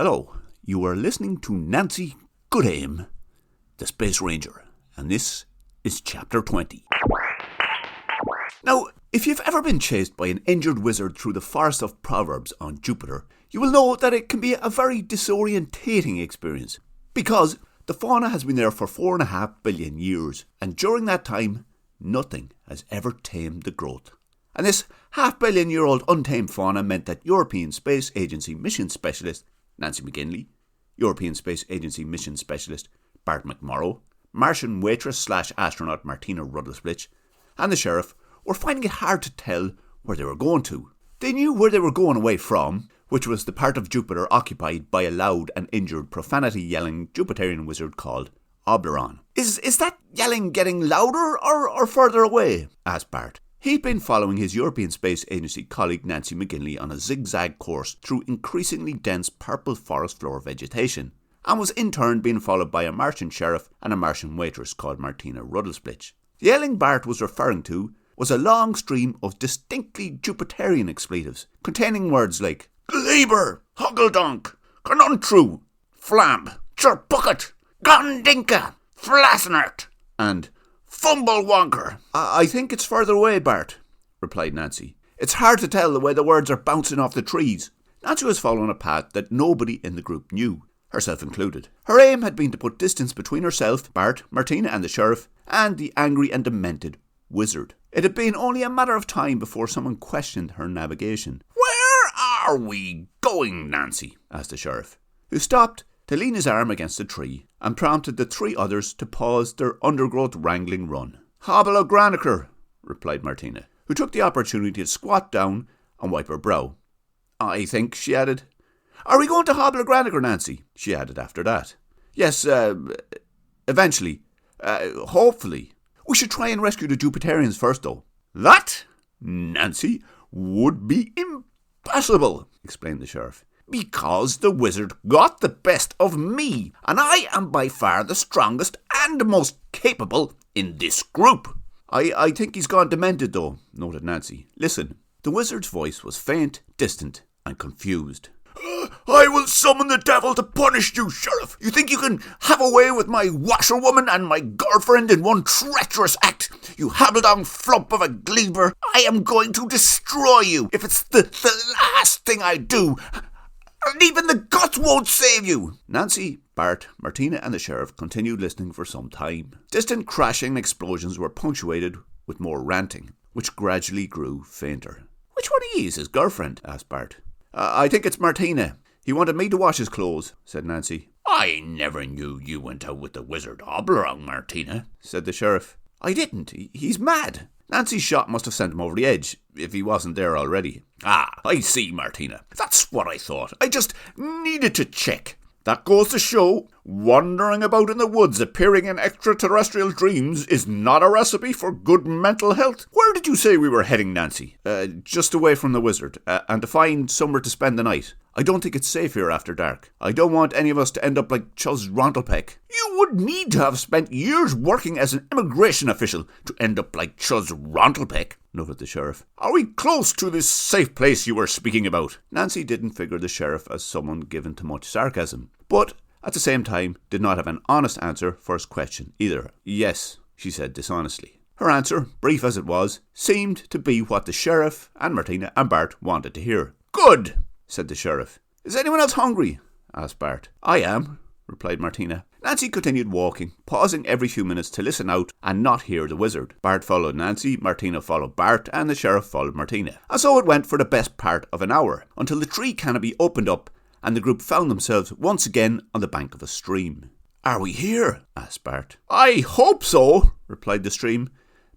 Hello, you are listening to Nancy Goodaim, the Space Ranger, and this is Chapter 20. Now, if you've ever been chased by an injured wizard through the forest of Proverbs on Jupiter, you will know that it can be a very disorientating experience, because the fauna has been there for 4.5 billion years, and during that time, nothing has ever tamed the growth. And this half-billion-year-old untamed fauna meant that European Space Agency mission specialist Nancy McGinley, European Space Agency mission specialist Bart McMorrow, Martian waitress/astronaut Martina Rudelsplitch, and the sheriff were finding it hard to tell where they were going to. They knew where they were going away from, which was the part of Jupiter occupied by a loud and injured, profanity-yelling Jupiterian wizard called Oberon. Is that yelling getting louder or further away? Asked Bart. He'd been following his European Space Agency colleague Nancy McGinley on a zigzag course through increasingly dense purple forest floor vegetation, and was in turn being followed by a Martian sheriff and a Martian waitress called Martina Rudelsplitch. The yelling Bart was referring to was a long stream of distinctly Jupiterian expletives, containing words like Gleber, Huggledonk, Canuntru, Flamb, Chirbucket, Gondinka, Flassenert, and Fumblewonker. I think it's further away, Bart, replied Nancy. It's hard to tell the way the words are bouncing off the trees. Nancy was following a path that nobody in the group knew, herself included. Her aim had been to put distance between herself, Bart, Martina and the sheriff, and the angry and demented wizard. It had been only a matter of time before someone questioned her navigation. Where are we going, Nancy? Asked the sheriff, who stopped to lean his arm against a tree and prompted the three others to pause their undergrowth wrangling run. Hobble o'Graniker, replied Martina, who took the opportunity to squat down and wipe her brow. I think, she added. Are we going to Hobble o'Graniker, Nancy? She added after that. Yes, eventually. Hopefully. We should try and rescue the Jupiterians first, though. That, Nancy, would be impossible, explained the sheriff. Because the wizard got the best of me, and I am by far the strongest and most capable in this group. I think he's gone demented, though, noted Nancy. Listen. The wizard's voice was faint, distant, and confused. I will summon the devil to punish you, sheriff. You think you can have away with my washerwoman and my girlfriend in one treacherous act? You hobble-down flump of a gleber. I am going to destroy you if it's the last thing I do. And even the guts won't save you. Nancy, Bart, Martina and the sheriff continued listening for some time. Distant crashing explosions were punctuated with more ranting, which gradually grew fainter. Which one of you is his girlfriend? Asked Bart. I think it's Martina. He wanted me to wash his clothes, said Nancy. I never knew you went out with the wizard Oberon, Martina, said the sheriff. I didn't. He's mad. Nancy's shot must have sent him over the edge, if he wasn't there already. Ah, I see, Martina. That's what I thought. I just needed to check. That goes to show, wandering about in the woods appearing in extraterrestrial dreams is not a recipe for good mental health. Where did you say we were heading, Nancy? Just away from the wizard, and to find somewhere to spend the night. I don't think it's safe here after dark. I don't want any of us to end up like Chuz Rontelpeck. You would need to have spent years working as an immigration official to end up like Chuz Rontelpeck, noted the sheriff. Are we close to this safe place you were speaking about? Nancy didn't figure the sheriff as someone given to much sarcasm, but at the same time did not have an honest answer for his question either. Yes, she said dishonestly. Her answer, brief as it was, seemed to be what the sheriff and Martina and Bart wanted to hear. Good, said the sheriff. Is anyone else hungry? Asked Bart. I am, replied Martina. Nancy continued walking, pausing every few minutes to listen out and not hear the wizard. Bart followed Nancy, Martina followed Bart, and the sheriff followed Martina. And so it went for the best part of an hour, until the tree canopy opened up and the group found themselves once again on the bank of a stream. Are we here? Asked Bart. I hope so, replied the stream.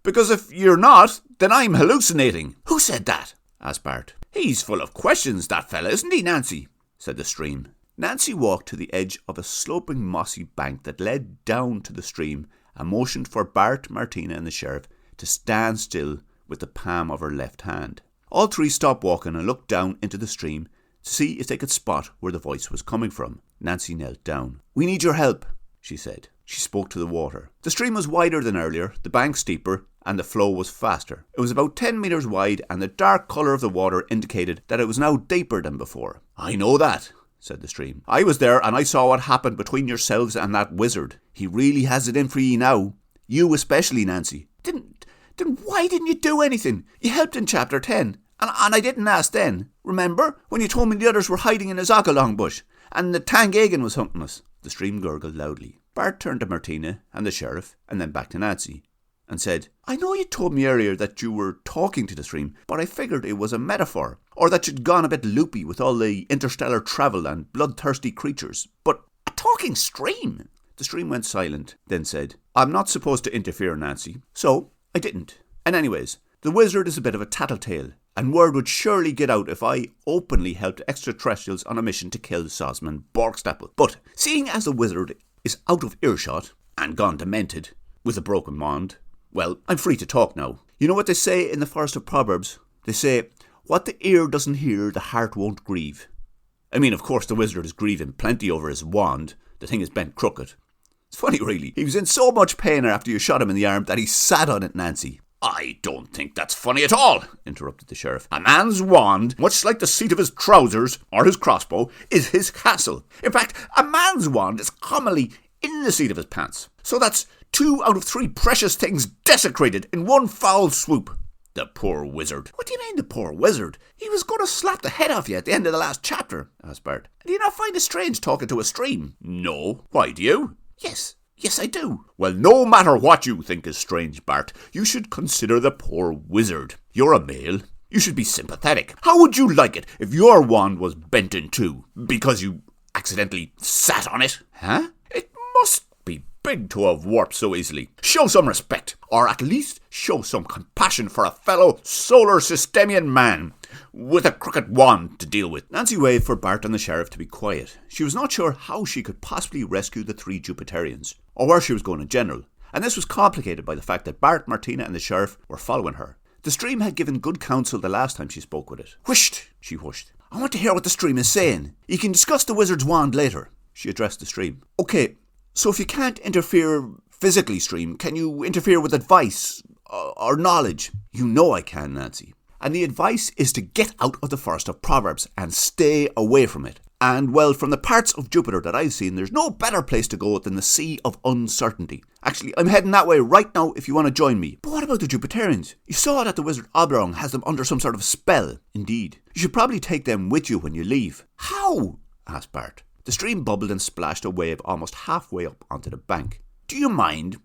Because if you're not, then I'm hallucinating. Who said that? Asked Bart. He's full of questions, that fella, isn't he, Nancy? Said the stream. Nancy walked to the edge of a sloping mossy bank that led down to the stream and motioned for Bart, Martina and the sheriff to stand still with the palm of her left hand. All three stopped walking and looked down into the stream to see if they could spot where the voice was coming from. Nancy knelt down. We need your help, she said. She spoke to the water. The stream was wider than earlier, the bank steeper, and the flow was faster. It was about 10 metres wide, and the dark colour of the water indicated that it was now deeper than before. I know that, said the stream. I was there and I saw what happened between yourselves and that wizard. He really has it in for ye now. You especially, Nancy. Then why didn't you do anything? You helped in chapter 10. And I didn't ask then. Remember? When you told me the others were hiding in a Zogalong bush and the Tangagan was hunting us. The stream gurgled loudly. Bart turned to Martina and the sheriff and then back to Nancy and said, I know you told me earlier that you were talking to the stream, but I figured it was a metaphor, or that you'd gone a bit loopy with all the interstellar travel and bloodthirsty creatures. But a talking stream? The stream went silent, then said, I'm not supposed to interfere, Nancy, so I didn't. And anyways, the wizard is a bit of a tattletale, and word would surely get out if I openly helped extraterrestrials on a mission to kill Sosman Borgstapel. But seeing as the wizard is out of earshot and gone demented with a broken wand, well, I'm free to talk now. You know what they say in the Forest of Proverbs? They say, what the ear doesn't hear, the heart won't grieve. I mean, of course, the wizard is grieving plenty over his wand. The thing is bent crooked. It's funny, really. He was in so much pain after you shot him in the arm that he sat on it, Nancy. I don't think that's funny at all, interrupted the sheriff. A man's wand, much like the seat of his trousers or his crossbow, is his castle. In fact, a man's wand is commonly in the seat of his pants. So that's 2 out of 3 precious things desecrated in one foul swoop. The poor wizard. What do you mean, the poor wizard? He was going to slap the head off you at the end of the last chapter, asked Bart. Do you not find it strange talking to a stream? No. Why, do you? Yes, I do. Well, no matter what you think is strange, Bart, you should consider the poor wizard. You're a male. You should be sympathetic. How would you like it if your wand was bent in 2 because you accidentally sat on it? Huh? It must be big to have warped so easily. Show some respect, or at least show some compassion for a fellow solar systemian man with a crooked wand to deal with. Nancy waved for Bart and the sheriff to be quiet. She was not sure how she could possibly rescue the 3 Jupiterians, or where she was going in general, and this was complicated by the fact that Bart, Martina and the sheriff were following her. The stream had given good counsel the last time she spoke with it. Whisht, she whooshed. I want to hear what the stream is saying. You can discuss the wizard's wand later. She addressed the stream. Okay, so if you can't interfere physically, stream, can you interfere with advice or knowledge? You know I can, Nancy. And the advice is to get out of the Forest of Proverbs and stay away from it. And, well, from the parts of Jupiter that I've seen, there's no better place to go than the Sea of Uncertainty. Actually, I'm heading that way right now if you want to join me. But what about the Jupiterians? You saw that the wizard Oberon has them under some sort of spell. Indeed. You should probably take them with you when you leave. How? Asked Bart. The stream bubbled and splashed a wave almost halfway up onto the bank. Do you mind?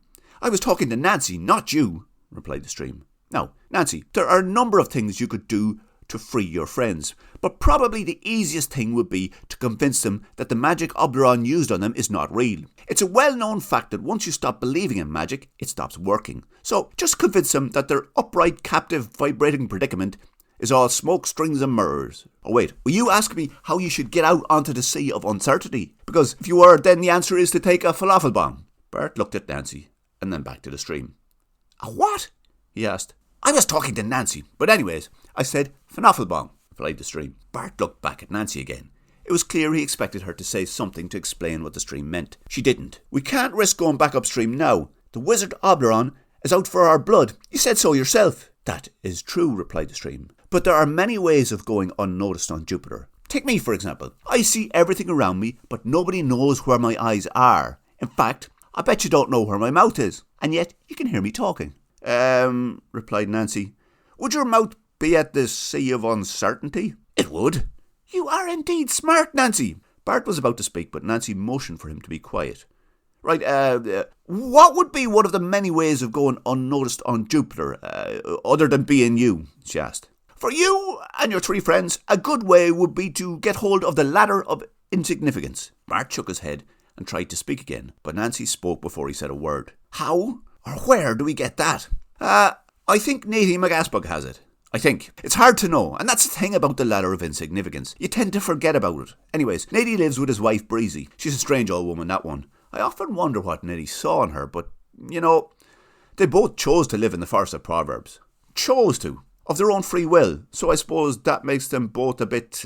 I was talking to Nancy, not you, replied the stream. Now, Nancy, there are a number of things you could do to free your friends, but probably the easiest thing would be to convince them that the magic Oberon used on them is not real. It's a well-known fact that once you stop believing in magic, it stops working. So just convince them that their upright, captive, vibrating predicament is all smoke, strings and mirrors. Oh wait, will you ask me how you should get out onto the Sea of Uncertainty? Because if you were, then the answer is to take a falafel bomb. Bart looked at Nancy and then back to the stream. A what? He asked. I was talking to Nancy, but anyways, I said falafel replied the stream. Bart looked back at Nancy again. It was clear he expected her to say something to explain what the stream meant. She didn't. We can't risk going back upstream now. The wizard Oberon is out for our blood. You said so yourself. That is true, replied the stream. But there are many ways of going unnoticed on Jupiter. Take me, for example. I see everything around me, but nobody knows where my eyes are. In fact, I bet you don't know where my mouth is. And yet, you can hear me talking. Replied Nancy. Would your mouth be at the Sea of Uncertainty? It would. You are indeed smart, Nancy. Bart was about to speak, but Nancy motioned for him to be quiet. Right, what would be one of the many ways of going unnoticed on Jupiter, other than being you? She asked. For you and your 3 friends, a good way would be to get hold of the ladder of insignificance. Bart shook his head and tried to speak again, but Nancy spoke before he said a word. How or where do we get that? I think Natey McAsbog has it. I think. It's hard to know, and that's the thing about the ladder of insignificance. You tend to forget about it. Anyways, Natey lives with his wife Breezy. She's a strange old woman, that one. I often wonder what Natey saw in her, but, you know, they both chose to live in the Forest of Proverbs. Chose to. Of their own free will. So I suppose that makes them both a bit,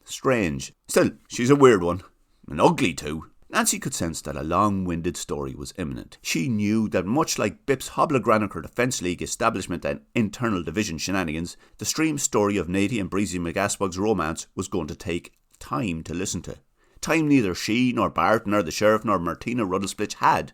strange. Still, she's a weird one. And ugly too. Nancy could sense that a long-winded story was imminent. She knew that much like Bip's Hoblogranucker Defence League establishment and internal division shenanigans, the stream story of Natey and Breezy McAsbog's romance was going to take time to listen to. time neither she, nor Bart, nor the sheriff, nor Martina Ruddlesplitch had.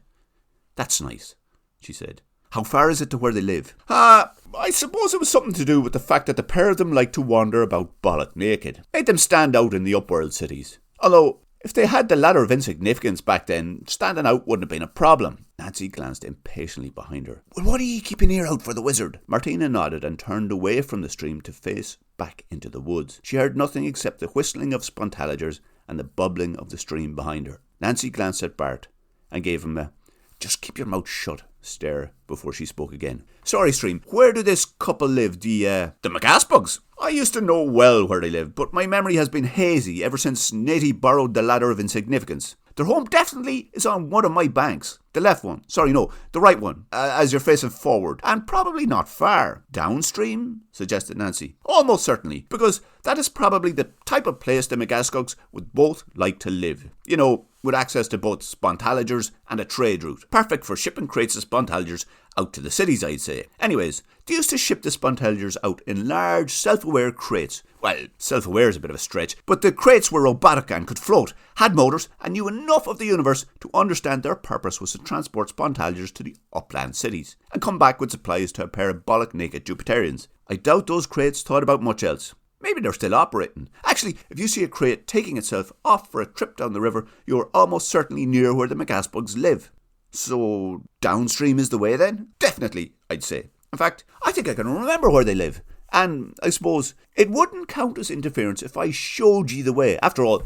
"That's nice," she said. "How far is it to where they live?" I suppose it was something to do with the fact that the pair of them liked to wander about bollock naked. Made them stand out in the upworld cities. Although, if they had the ladder of insignificance back then, standing out wouldn't have been a problem. Nancy glanced impatiently behind her. "Well, what are you keeping an ear out for the wizard?" Martina nodded and turned away from the stream to face back into the woods. She heard nothing except the whistling of spontalligers and the bubbling of the stream behind her. Nancy glanced at Bart and gave him a "just keep your mouth shut" stare before she spoke again. "Sorry, Stream, where do this couple live? The McAspugs? I used to know well where they lived, but my memory has been hazy ever since Natty borrowed the ladder of insignificance. Their home definitely is on one of my banks. The left one. Sorry, no, the right one, as you're facing forward. And probably not far." "Downstream?" suggested Nancy. "Almost certainly, because that is probably the type of place the McAspugs would both like to live. You know, with access to both spontalligers and a trade route. Perfect for shipping crates of spontalligers out to the cities, I'd say. Anyways, they used to ship the spontalligers out in large, self-aware crates. Well, self-aware is a bit of a stretch, but the crates were robotic and could float, had motors, and knew enough of the universe to understand their purpose was to transport spontalligers to the upland cities, and come back with supplies to a pair of bollock-naked Jupiterians. I doubt those crates thought about much else. Maybe they're still operating. Actually, if you see a crate taking itself off for a trip down the river, you're almost certainly near where the McAspugs live." "So, downstream is the way then?" "Definitely, I'd say. In fact, I think I can remember where they live. And I suppose it wouldn't count as interference if I showed you the way. After all,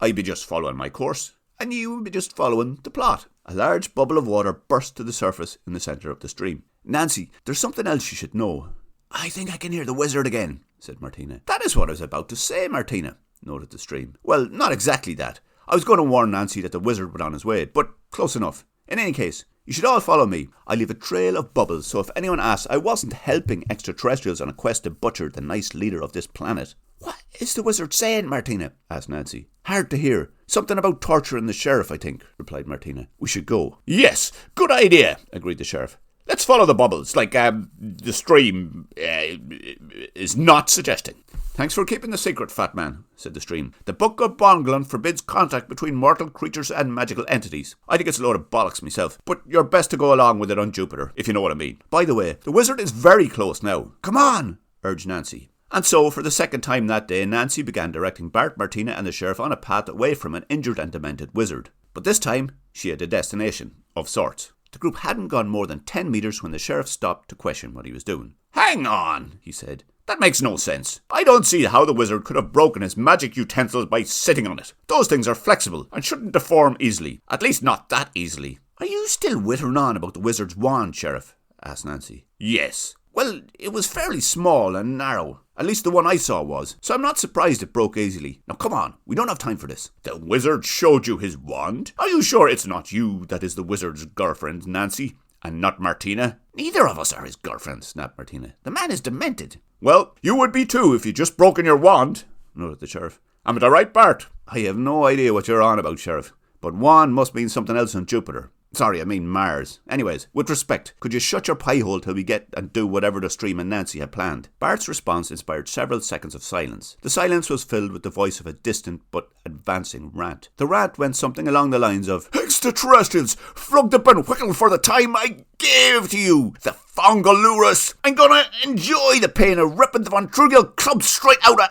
I'd be just following my course, and you would be just following the plot." A large bubble of water burst to the surface in the centre of the stream. "Nancy, there's something else you should know." "I think I can hear the wizard again," said Martina. "That is what I was about to say, Martina," noted the stream. "Well, not exactly that. I was going to warn Nancy that the wizard was on his way, but close enough. In any case, you should all follow me. I leave a trail of bubbles, so if anyone asks, I wasn't helping extraterrestrials on a quest to butcher the nice leader of this planet." "What is the wizard saying, Martina?" asked Nancy. "Hard to hear. Something about torturing the sheriff, I think," replied Martina. "We should go." "Yes, good idea," agreed the sheriff. "Let's follow the bubbles, like the stream is not suggesting." "Thanks for keeping the secret, fat man," said the stream. "The Book of Bonglon forbids contact between mortal creatures and magical entities. I think it's a load of bollocks myself, but you're best to go along with it on Jupiter, if you know what I mean. By the way, the wizard is very close now. Come on," urged Nancy. And so, for the second time that day, Nancy began directing Bart, Martina and the sheriff on a path away from an injured and demented wizard. But this time, she had a destination, of sorts. The group hadn't gone more than 10 metres when the sheriff stopped to question what he was doing. "Hang on," he said. "That makes no sense. I don't see how the wizard could have broken his magic utensils by sitting on it. Those things are flexible and shouldn't deform easily. At least not that easily." "Are you still whittering on about the wizard's wand, Sheriff?" asked Nancy. "Yes. Well, it was fairly small and narrow. At least the one I saw was. So I'm not surprised it broke easily. Now come on, we don't have time for this." "The wizard showed you his wand? Are you sure it's not you that is the wizard's girlfriend, Nancy, and not Martina?" "Neither of us are his girlfriend," snapped Martina. "The man is demented." "Well, you would be too if you'd just broken your wand," noted the sheriff. "Am I right, Bart?" "I have no idea what you're on about, Sheriff, but wand must mean something else on Jupiter. Sorry, I mean Mars. Anyways, with respect, could you shut your pie hole till we get and do whatever the stream and Nancy had planned?" Bart's response inspired several seconds of silence. The silence was filled with the voice of a distant but advancing rant. The rant went something along the lines of, "Extraterrestrials, flugged up and whickled for the time I gave to you, the Fongalurus. I'm gonna enjoy the pain of ripping the Von Trugel club straight out of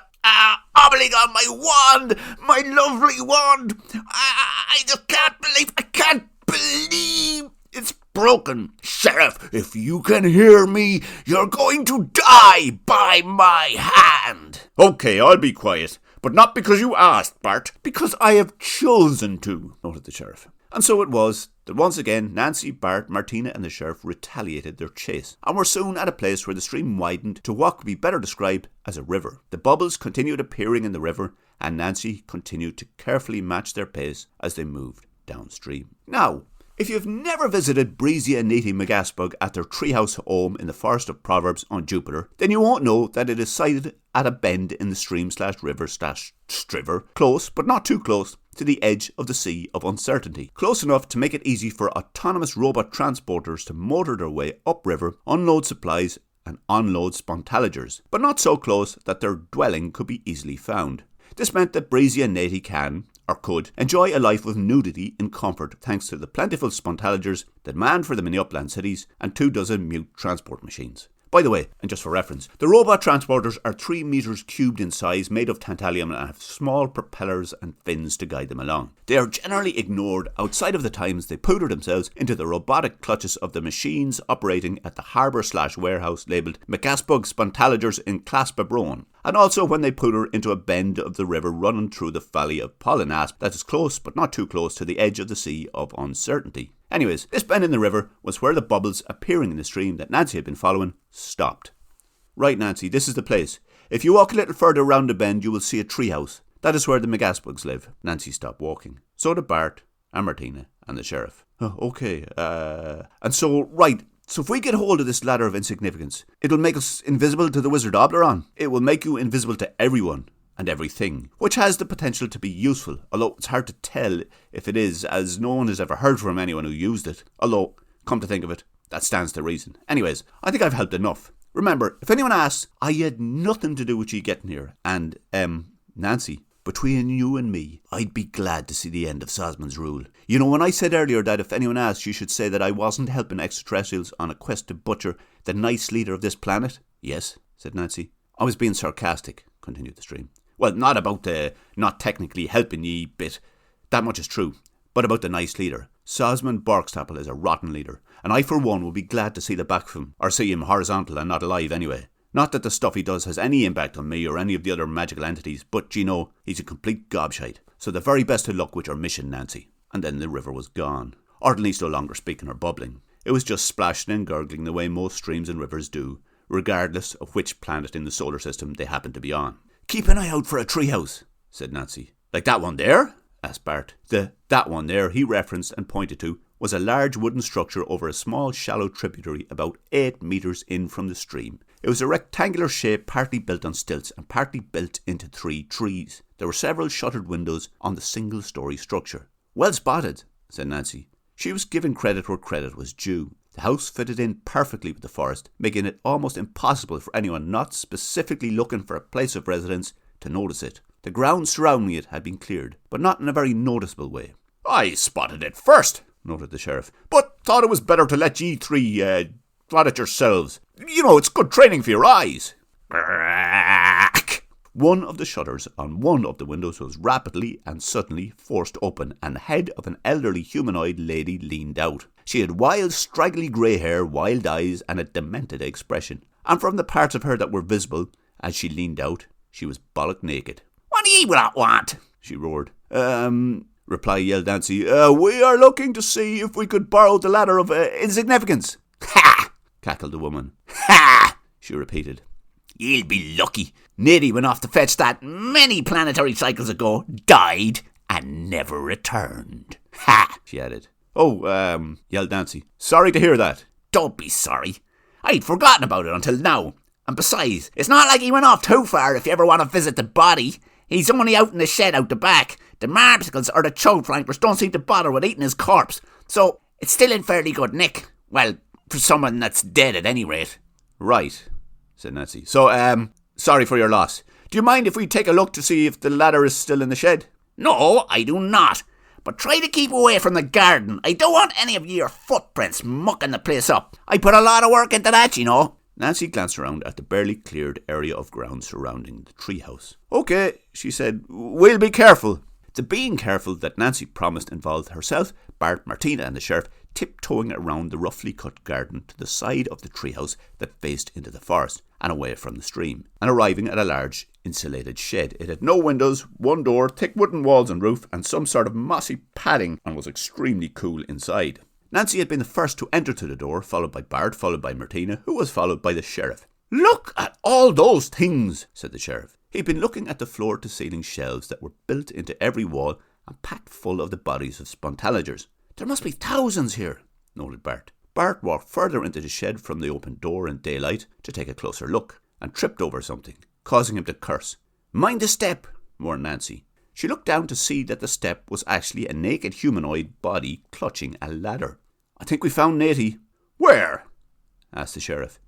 obbling on my wand, my lovely wand. I just can't believe it's broken. Sheriff, if you can hear me, you're going to die by my hand." "Okay, I'll be quiet, but not because you asked, Bart. Because I have chosen to," noted the sheriff. And so it was that once again Nancy, Bart, Martina and the sheriff retaliated their chase, and were soon at a place where the stream widened to what could be better described as a river. The bubbles continued appearing in the river, and Nancy continued to carefully match their pace as they moved downstream. Now, if you've never visited Breezy and Natty McAspug at their treehouse home in the Forest of Proverbs on Jupiter, then you won't know that it is sited at a bend in the stream/river/striver, close, but not too close, to the edge of the Sea of Uncertainty. Close enough to make it easy for autonomous robot transporters to motor their way upriver, unload supplies and unload spontalligers, but not so close that their dwelling could be easily found. This meant that Breezy and Natty can, or could, enjoy a life of nudity in comfort thanks to the plentiful spontalagers that manned for them in the upland cities and 24 mute transport machines. By the way, and just for reference, the robot transporters are 3 meters cubed in size, made of tantalium, and have small propellers and fins to guide them along. They are generally ignored outside of the times they pooter themselves into the robotic clutches of the machines operating at the harbour/warehouse labelled McGaspug Spontalagers in Claspabron, and also when they pooter into a bend of the river running through the valley of Pollinasp that is close but not too close to the edge of the Sea of Uncertainty. Anyways, this bend in the river was where the bubbles appearing in the stream that Nancy had been following stopped. Right, Nancy, this is the place. If you walk a little further round the bend, you will see a treehouse. That is where the McGasbugs live. Nancy stopped walking. So did Bart and Martina and the sheriff. Oh, okay, and so, right, so if we get hold of this ladder of insignificance, it'll make us invisible to the wizard Obleron. It will make you invisible to everyone and everything, which has the potential to be useful, although it's hard to tell if it is, as no one has ever heard from anyone who used it. Although, come to think of it, that stands to reason. Anyways, I think I've helped enough. Remember, if anyone asks, I had nothing to do with you getting here. And, Nancy, between you and me, I'd be glad to see the end of Sosman's rule. You know, when I said earlier that if anyone asks, you should say that I wasn't helping extraterrestrials on a quest to butcher the nice leader of this planet? Yes, said Nancy. I was being sarcastic, continued the stream. Well, not about the not technically helping ye bit. That much is true. But about the nice leader. Sosman Borkstapel is a rotten leader, and I for one will be glad to see the back of him, or see him horizontal and not alive anyway. Not that the stuff he does has any impact on me or any of the other magical entities, but, you know, he's a complete gobshite. So the very best of luck with your mission, Nancy. And then the river was gone. Or at least no longer speaking or bubbling. It was just splashing and gurgling the way most streams and rivers do, regardless of which planet in the solar system they happen to be on. Keep an eye out for a treehouse, said Nancy. Like that one there? Asked Bart. That one there he referenced and pointed to was a large wooden structure over a small shallow tributary about 8 metres in from the stream. It was a rectangular shape, partly built on stilts and partly built into 3 trees. There were several shuttered windows on the single-storey structure. Well spotted, said Nancy. She was giving credit where credit was due. The house fitted in perfectly with the forest, making it almost impossible for anyone not specifically looking for a place of residence to notice it. The ground surrounding it had been cleared, but not in a very noticeable way. I spotted it first, noted the sheriff, but thought it was better to let ye 3 spot it yourselves. You know, it's good training for your eyes. One of the shutters on one of the windows was rapidly and suddenly forced open, and the head of an elderly humanoid lady leaned out. She had wild, straggly grey hair, wild eyes, and a demented expression. And from the parts of her that were visible, as she leaned out, she was bollock naked. What do ye want? She roared. Yelled Nancy. We are looking to see if we could borrow the ladder of insignificance. Ha! Cackled the woman. Ha! She repeated. You'll be lucky. Neddy went off to fetch that many planetary cycles ago, died, and never returned. Ha! She added. Oh, yelled Nancy. Sorry to hear that. Don't be sorry. I'd forgotten about it until now. And besides, it's not like he went off too far if you ever want to visit the body. He's only out in the shed out the back. The marpsicles or the choke flankers don't seem to bother with eating his corpse. So, it's still in fairly good nick. Well, for someone that's dead at any rate. Right, said Nancy. So, sorry for your loss. Do you mind if we take a look to see if the ladder is still in the shed? No, I do not. But try to keep away from the garden. I don't want any of your footprints mucking the place up. I put a lot of work into that, you know. Nancy glanced around at the barely cleared area of ground surrounding the treehouse. Okay, she said, we'll be careful. The being careful that Nancy promised involved herself, Bart, Martina and the sheriff tiptoeing around the roughly cut garden to the side of the treehouse that faced into the forest and away from the stream, and arriving at a large insulated shed. It had no windows, one door, thick wooden walls and roof, and some sort of mossy padding, and was extremely cool inside. Nancy had been the first to enter to the door, followed by Bart, followed by Martina, who was followed by the sheriff. Look at all those things, said the sheriff. He'd been looking at the floor-to-ceiling shelves that were built into every wall and packed full of the bodies of spontalagers. There must be thousands here, noted Bart. Bart walked further into the shed from the open door in daylight to take a closer look, and tripped over something, causing him to curse. Mind the step, warned Nancy. She looked down to see that the step was actually a naked humanoid body clutching a ladder. I think we found Natey. Where? Asked the sheriff.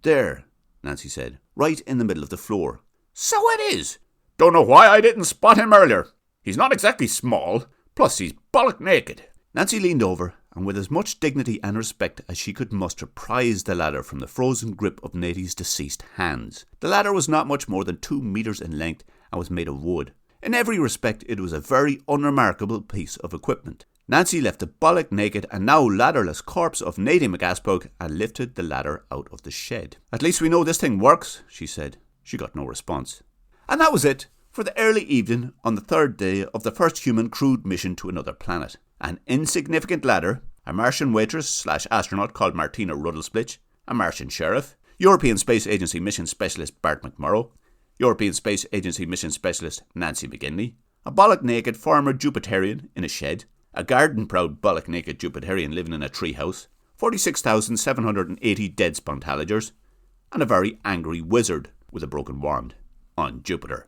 There, Nancy said, right in the middle of the floor. So it is. Don't know why I didn't spot him earlier. He's not exactly small, plus he's bollock naked. Nancy leaned over and with as much dignity and respect as she could muster prized the ladder from the frozen grip of Natie's deceased hands. The ladder was not much more than 2 metres in length and was made of wood. In every respect it was a very unremarkable piece of equipment. Nancy left the bollock naked and now ladderless corpse of Natie McGaspog and lifted the ladder out of the shed. "At least we know this thing works," she said. She got no response. And that was it for the early evening on the 3rd day of the first human crewed mission to another planet. An insignificant ladder, a Martian waitress/astronaut called Martina Ruddlesplitch, a Martian sheriff, European Space Agency mission specialist Bart McMurrow, European Space Agency mission specialist Nancy McGinley, a bollock-naked former Jupiterian in a shed, a garden-proud bollock-naked Jupiterian living in a treehouse, 46,780 dead spontalagers, and a very angry wizard with a broken wand on Jupiter.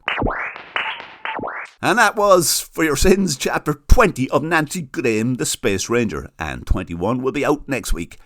And that was For Your Sins, Chapter 20 of Nancy Goodaim, the Space Ranger, and 21 will be out next week.